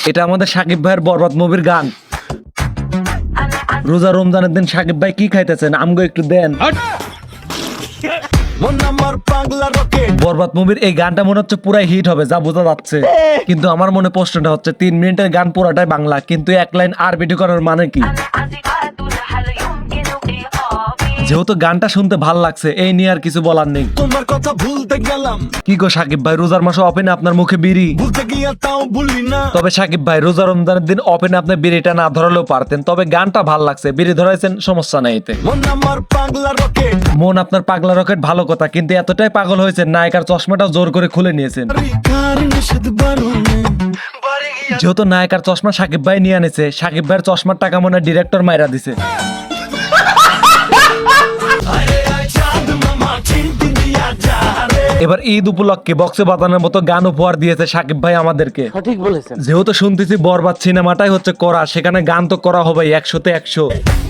এটা আমাদের সাকিব ভাইয়ের বরবাদ মুভির গান। রোজা রমজানের দিন সাকিব ভাই কি খাইতেছেন আমগো একটু দেন। বরবাদ মুভির এই গানটা মনে হচ্ছে পুরাই হিট হবে যা বোঝা যাচ্ছে, কিন্তু আমার মনে প্রশ্নটা হচ্ছে 3 মিনিটের গান পুরাটাই বাংলা, কিন্তু এক লাইন আরবিটি করার মানে কি? যেহেতু গানটা শুনতে ভাল লাগছে এই নিয়ে আর কিছু বলার নেই। তোমার কথা ভুলতে গেলাম, কি গো সাকিব ভাই, রোজার মাসে ওপেনে আপনার মুখে বিড়ি? ভুলতে গিয়া তাও ভুলি না। তবে সাকিব ভাই রোজা রমজানের দিন ওপেনে আপনি বিড়িটা না ধরালেও পারতেন, তবে গানটা ভাল লাগছে, বিড়ি ধরাইছেন সমস্যা নাই এতে। মন আমার পাগলা রকেট, মন আপনার পাগলা রকেট ভালো কথা, কিন্তু এতটাই পাগল হয়েছে নায়িকার চশমাটাও জোর করে খুলে নিয়েছেন। রিকার নিষেধ বারণে বাড়ি গিয়া যেহেতু নায়িকার চশমা সাকিব ভাই নিয়ে আনেছে, সাকিব ভাইয়ের চশমার টাকা মনে ডিরেক্টর মাইরা দিছে। আরে আয় চাঁদ মামা চিনতে দিয়া যা রে। এবার ঈদ উপলক্ষে বক্সে বাজানোর মতো গান উপহার দিয়েছে সাকিব ভাই আমাদেরকে। সঠিক বলেছেন। যেহেতু শুনতেছি বরবাদ সিনেমাটাই হচ্ছে করা, সেখানে গান তো করা হবে 100-তে 100।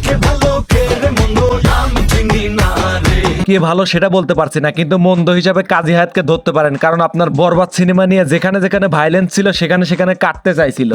কে ভালো কে রে মন্দ আমি চিনি না রে। কে ভালো সেটা বলতে পারছি না, কিন্তু মন্দ হিসাবে কাজী হায়াতকে ধরতে পারেন, কারণ আপনার বরবাদ সিনেমা নিয়ে যেখানে যেখানে ভাইলেন্স ছিল সেখানে সেখানে কাটতে চাইছিল।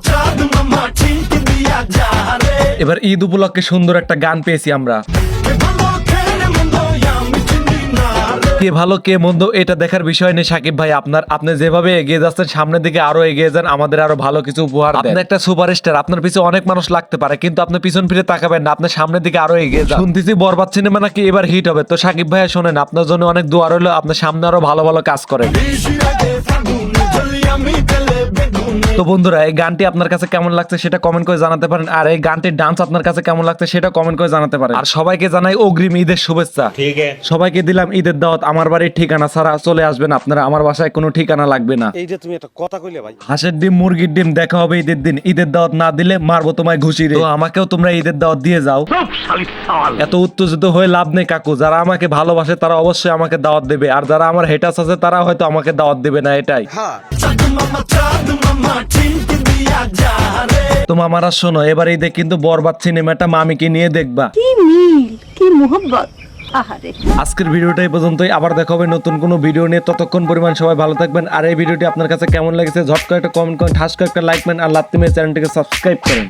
চাঁদ মামা চিনতে দিয়া যা রে। এবার ঈদ উপলক্ষে সুন্দর একটা গান পেয়েছি আমরা। কে ভালো কে রে মন্দ আমি চিনি না রে। কে ভালো কে মন্দ এটা দেখার বিষয় নেই সাকিব ভাই, আপনি যেভাবে এগিয়ে যাচ্ছেন সামনের দিকে আরো এগিয়ে যান, আমাদের আরো ভালো কিছু উপহার দেন। আপনি একটা সুপারস্টার, আপনার পিছনে অনেক মানুষ লাগতে পারে, কিন্তু আপনি পিছন ফিরে তাকাবেন না, আপনি সামনের দিকে আরো এগিয়ে যান। শুনতেছি বরবাদ সিনেমা নাকি এবার হিট হবে, তো সাকিব ভাই শোনেন, আপনার জন্য অনেক দোয়া রইলো, আপনি সামনে আরো ভালো ভালো কাজ করেন। বেশি আগে ফাগুনে চলি আমি তেলে বেগুনে। তো বন্ধুরা এই গানটি আপনার কাছে কেমন লাগছে সেটা কমেন্ট করে জানাতে পারেন, আর এই গানটির ডান্স আপনার কাছে কেমন লাগছে সেটা কমেন্ট করে জানাতে পারেন। আর সবাইকে জানাই অগ্রিম ঈদের শুভেচ্ছা। ठीक है। সবাইকে দিলাম ঈদের দাওয়াত, আমার বাড়ির ঠিকানা ছাড়া চলে আসবেন আপনারা, আমার বাসায় কোনো ঠিকানা লাগবে না। এই যে তুমি একটা কথা কইলে ভাই। হাঁসের ডিম মুরগির ডিম দেখা হবে ঈদের দিন, ঈদের দাওয়াত না দিলে মারবো তোমায় ঘুষি রে। তো আমাকেও তোমরা ঈদের দাওয়াত দিয়ে যাও। এত উত্তেজিত হয়ে লাভ নেই কাকু, যারা আমাকে ভালোবাসে তারা অবশ্যই আমাকে দাওয়াত দেবে, আর যারা আমার হেটার্স আছে তারা হয়তো আমাকে দাওয়াত দেবে না, এটাই। চাঁদ মামা চিনতে দিয়া যা রে। তো মামারা শোনো, এবার ঈদে কিন্তু বরবাদ সিনেমাটা মামিকে নিয়ে দেখবা। কি মিল কি মোহব্বত আহারে। আজকের ভিডিওটা এই পর্যন্তই, আবার দেখা হবে নতুন কোনো ভিডিও নিয়ে, ততক্ষণ পরিমাণ সবাই ভালো থাকবেন। আর এই ভিডিওটি আপনার কাছে কেমন লেগেছে ঝট করে একটা কমেন্ট করেন, ঠাস করে একটা লাইক করেন, আর লাত্তি মেরে চ্যানেলটিকে সাবস্ক্রাইব করেন।